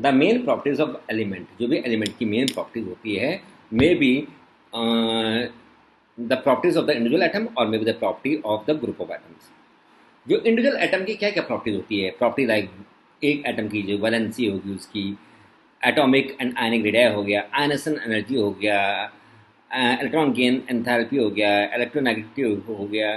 The main properties of element, जो भी element की मेन प्रॉपर्टीज होती है, may be the properties of the individual atom और may be the property of the group of atoms. जो individual atom की क्या क्या प्रॉपर्टीज होती है, प्रॉपर्टी लाइक एक एटम की जो वैलेंसी होगी उसकी, एटॉमिक एंड आयनिक रेडिया हो गया, आयनेशन एनर्जी हो गया, इलेक्ट्रॉन गेन एंथैल्पी हो गया, इलेक्ट्रोनेगेटिव हो गया,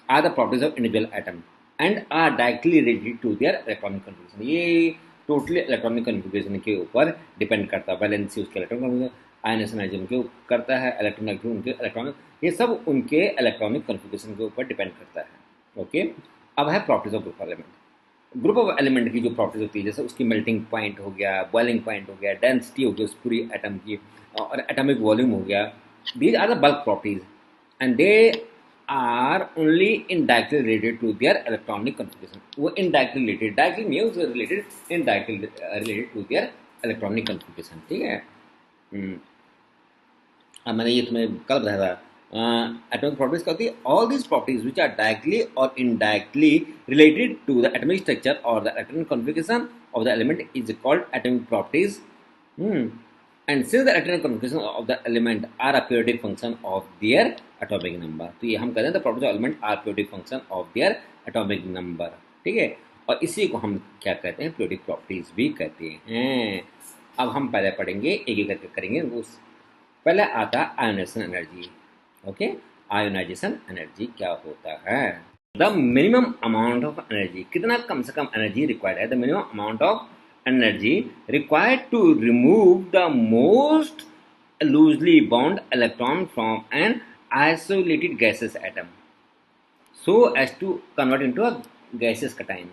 are the properties of individual atom and are directly related to their electronic configuration. ये टोटली इलेक्ट्रॉनिक कन्फिगरेशन के ऊपर डिपेंड करता है। वैलेंसी उसके इलेक्ट्रॉन, आयनेशन एनर्जी उनके करता है, इलेक्ट्रोनेगेटिव उनके इलेक्ट्रॉनिक, ये सब उनके इलेक्ट्रॉनिक कन्फिगरेशन के ऊपर डिपेंड करता है। ओके, अब है properties of group element. Group of element की जो प्रॉपर्टीज होती है, जैसे उसकी मेल्टिंग पॉइंट हो गया, बॉइलिंग पॉइंट हो गया, डेंसिटी हो गई उस पूरी एटम की, और एटॉमिक वॉल्यूम हो गया, these are the bulk properties and they are only indirectly related to their electronic configuration। वो indirectly related, directly means related, indirectly related to their electronic configuration। ठीक है। अब मैंने ये तुम्हें कल बताया था, एटॉमिक प्रॉपर्टीज क्या होती है, all these properties which are directly और indirectly related to the atomic structure और the atomic configuration of the element is called atomic properties. And since the atomic configuration of the element are a periodic function of their atomic number, तो ये हम कहते हैं the properties of element are periodic function of their atomic number। ठीक है, और इसी को हम क्या कहते हैं, periodic properties भी कहते हैं। अब हम पहले पढ़ेंगे, एक एक करके करेंगे। वो पहले आता है ionisation energy. Okay, ionisation energy क्या होता है, the minimum amount of energy, कितना कम से कम एनर्जी रिक्वायर्ड है, द मिनिमम अमाउंट ऑफ energy required to remove the most loosely bound electron from an isolated gaseous atom so as to convert into a gaseous cation।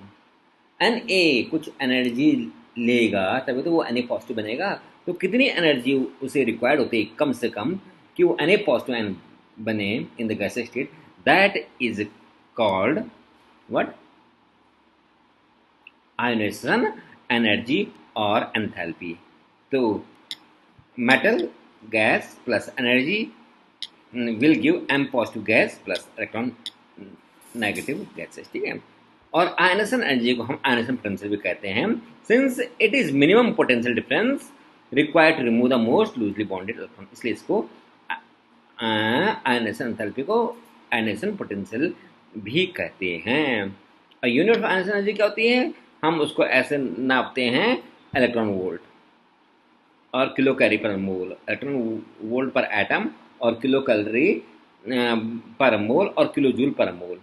Na कुछ energy लेगा तभी तो वो Na पॉजिटिव बनेगा। तो कितनी एनर्जी उसे रिक्वायर्ड होती है कम से कम कि वो Na पॉजिटिव एन बने in the gaseous state, that is called what, ionisation energy और एंथैल्पी। तो metal gas plus energy will give M positive gas plus electron negative gaseous. ठीक है, और आयनेशन एनर्जी को हम आयनेशन पोटेंशियल भी कहते हैं, since it is minimum potential difference required to remove the most loosely bonded electron, इसलिए इसको आयनेशन एंथैल्पी को आयनेशन पोटेंशियल भी कहते हैं। और यूनिट ऑफ आयनेशन एनर्जी क्या होती है, हम उसको ऐसे नापते हैं, इलेक्ट्रॉन वोल्ट और किलो कैरी पर मोल, इलेक्ट्रॉन वोल्ट पर एटम और किलो कैलोरी पर मोल और किलो जूल पर मोल।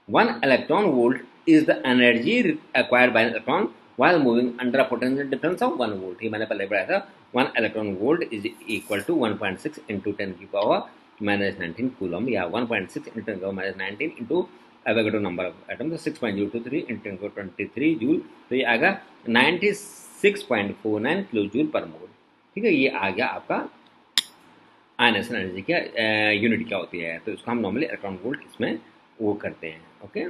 1 electron volt is the energy acquired by an electron while moving under a potential difference of 1 volt। ये मैंने पहले बताया था, 1 electron volt is equal to 1.6 into 10 की पावर -19 कूलम, या 1.6 into 10 की power -19 into Avogadro number of atom, तो 6.023 into 1023 joule, तो ये आएगा 96.49 किलो जूल पर मोल। ठीक है, ये आ गया आपका आयनेशन एनर्जी क्या यूनिट क्या होती है। तो इसको हम नॉर्मली इलेक्ट्रॉन वोल्ट इसमें वो करते हैं। ओके,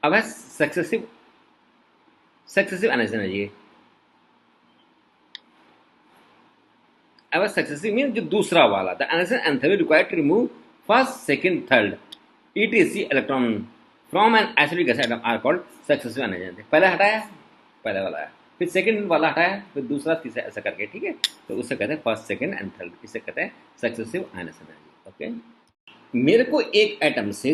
अब है सक्सेसिव आयनेशन एनर्जी। अब सक्सेसिव मीन जो दूसरा वाला, the ionisation enthalpy required to remove first second third ETC electron from an isolated gas atom are called successive energy. पहले हटाया, पहले वाला है, फिर सेकंड वाला हटाया, फिर दूसरा तीसरा, ऐसा करके। ठीक है, तो उससे कहते हैं फर्स्ट सेकंड एंड थर्ड, इसे कहते हैं सक्सेसिव आयनेशन एनर्जी। ओके, मेरे को एक एटम से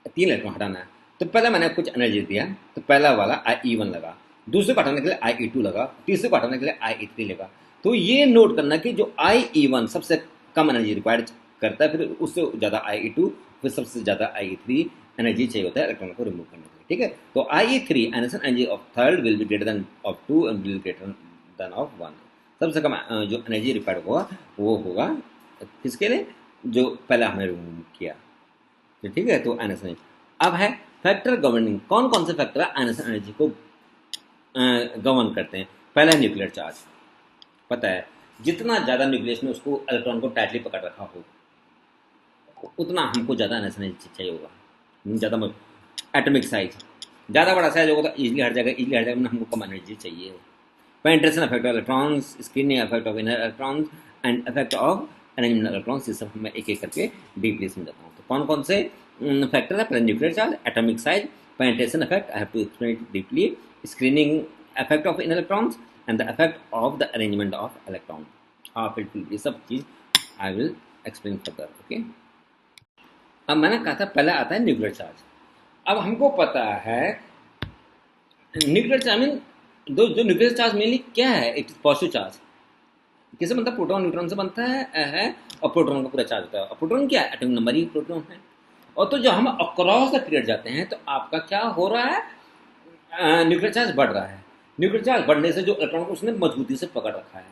3 इलेक्ट्रॉन हटाना है, तो पहले मैंने कुछ एनर्जी दिया, तो पहला वाला IE1 लगा, दूसरे को हटाने के लिए IE2 लगा, तीसरे को हटाने के लिए IE3 लगा। तो ये नोट करना कि जो IE1 सबसे कम एनर्जी रिक्वायर्ड करता है, फिर उससे ज़्यादा IE2, फिर सबसे ज़्यादा IE3 एनर्जी चाहिए होता है इलेक्ट्रॉन को रिमूव करने के लिए। ठीक है, तो IE3 ionisation energy of third will be greater than of 2 and will greater than of 1। सबसे कम जो एनर्जी रिक्वायर्ड होगा वो होगा किसके लिए, जो पहला हमने रिमूव किया। तो ठीक है, तो आयनेशन एनर्जी। अब है फैक्टर गवर्निंग, कौन कौन से फैक्टर आयनेशन एनर्जी को गवर्न करते हैं। पहला न्यूक्लियर चार्ज, पता है जितना ज़्यादा न्यूक्लियस में उसको इलेक्ट्रॉन को टाइटली पकड़ रखा हो उतना हमको ज़्यादा आयनेशन एनर्जी चाहिए होगा। ज़्यादा एटॉमिक साइज, ज़्यादा बड़ा साइज होगा तो इजीली हट जाएगा, इजीली हट जाएगा, हमको कम एनर्जी चाहिए। Penetration effect of electrons, screening effect of inner electrons and effect of arrangement electrons, ये सब मैं एक एक करके डीपली समझाता हूँ। तो कौन कौन से फैक्टर है, पहले nuclear charge, atomic size, penetration effect, I have to explain it deeply, screening effect of inner electrons and the effect of the arrangement of electron, how it will, ये सब चीज़ I will explain further. Okay, अब मैंने कहा था पहले आता है न्यूक्लियर चार्ज। अब हमको पता है न्यूक्लियर चार्ज मीन जो न्यूक्लियर चार्ज मेनली क्या है, इट इज पॉजिटिव चार्ज। किससे बनता है? प्रोटॉन न्यूट्रॉन से बनता है और प्रोटॉन का पूरा चार्ज होता है। और प्रोटॉन क्या है? एटॉमिक नंबर ही प्रोटॉन है। और तो जब हम अक्रॉस द पीरियड जाते हैं तो आपका क्या हो रहा है, न्यूक्लियर चार्ज बढ़ रहा है। न्यूक्लियर चार्ज बढ़ने से जो इलेक्ट्रॉन को उसने मजबूती से पकड़ रखा है,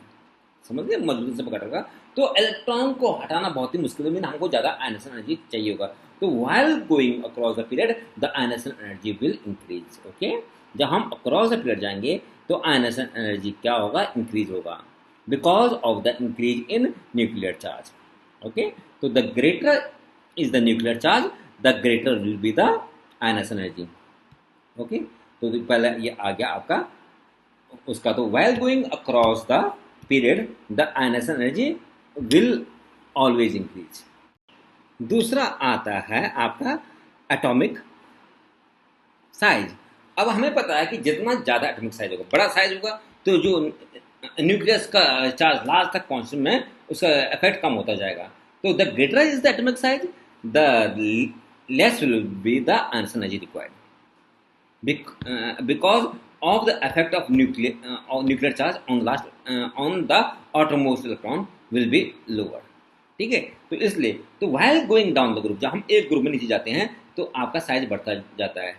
समझ गए, मजबूती से पकड़ रखा, तो इलेक्ट्रॉन को हटाना बहुत ही मुश्किल है, मीन हमको ज़्यादा आयनेशन एनर्जी चाहिए होगा। तो while going across the period the ionisation energy will increase. Okay, जब हम अक्रॉस द पीरियड जाएंगे तो आयनेशन एनर्जी क्या होगा, इंक्रीज होगा, because of the increase in nuclear charge. Okay, तो the greater is the nuclear charge, the greater will be the ionisation energy. Okay, तो पहले ये आ गया आपका उसका। तो while going across the period the ionisation energy will always increase. दूसरा आता है आपका एटॉमिक साइज। अब हमें पता है कि जितना ज़्यादा एटॉमिक साइज होगा, बड़ा साइज होगा, तो जो न्यूक्लियस का चार्ज लास्ट तक पहुंचने में उसका इफेक्ट कम होता जाएगा। तो the greater is the atomic size, the less will be the answer energy required, because of the effect of nuclear charge on the outermost electron will be lower। ठीक है, तो इसलिए तो while going down the group, जब हम एक group में नीचे जाते हैं तो आपका साइज बढ़ता जाता है।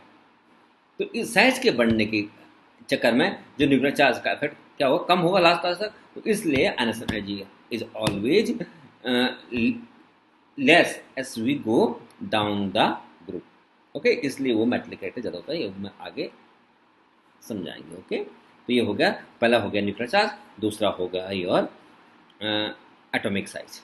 तो इस साइज के बढ़ने के चक्कर में जो न्यूक्लियर चार्ज का इफेक्ट क्या होगा, कम होगा लास्ट तक। तो इसलिए ionisation energy is always less as we go down the group. Okay, इसलिए वो मेटलिक कैरेक्टर ज़्यादा होता है, ये मैं आगे समझाएंगे। ओके, तो ये हो गया, पहला हो गया न्यूक्लियर चार्ज, दूसरा हो गया योर एटॉमिक साइज।